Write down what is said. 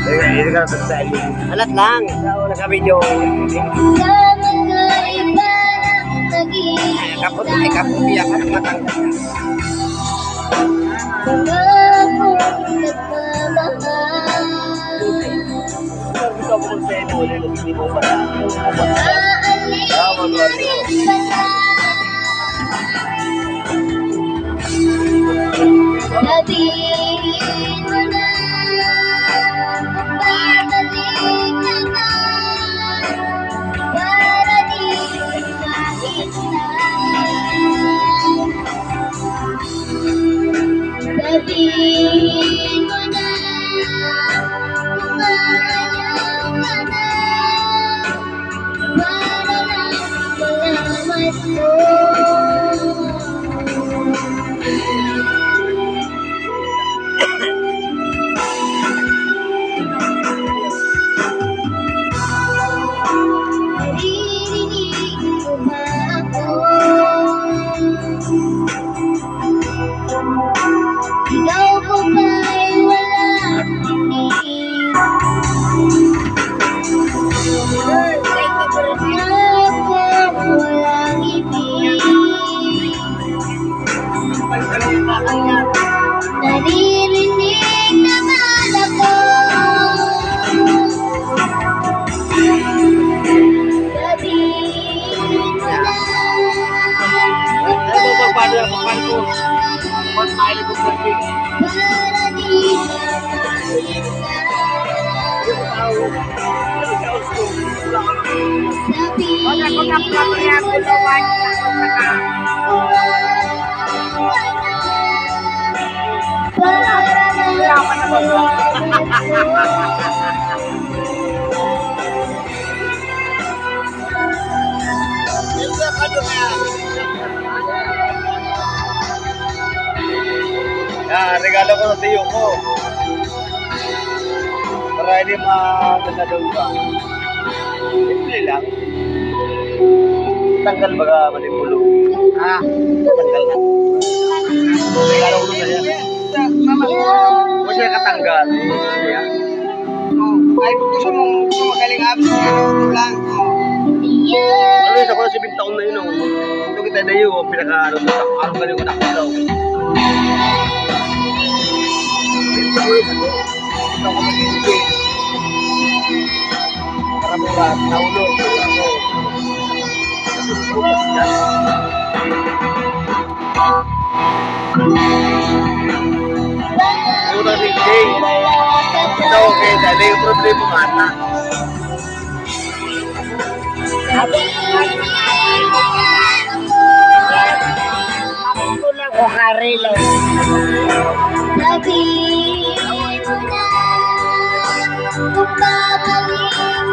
Hindi ka sa style. Alat lang. Naka-video. Kaputi yan. Matanggal. Gusto ko mag-send mo ulit. Hindi mo ba? Sabihin mo na babalik ka na para di mahintay. Sabihin mo na kung ayaw ka na para lang malaman mo. Naririnig mo ba ako? Ikaw ko ba'y walang tinig? Ako walang ibig. Naririnig naman ako. Paano ako? Kung tayo ko sa akin. Regalo ko sa tiyo ko. Para hindi magandang ka. Simple lang. Tanggal baga malimulo. Tanggal na. Regalo ko sa tiyo. Huwag siya katanggal. Ay, gusto mong magaling abs. Ito lang. Ano yun, ako na 7 taon na yun. Ito kita na yun. Pinaka-ano ko. Araw ka rin ko nakalaw. Ito ako mag-ibig. Para bukas, naulog. Una si Jay. Ito okay, dahil yung problema mo ata. Ako lang o karilo. Sabihin mo na kung babalik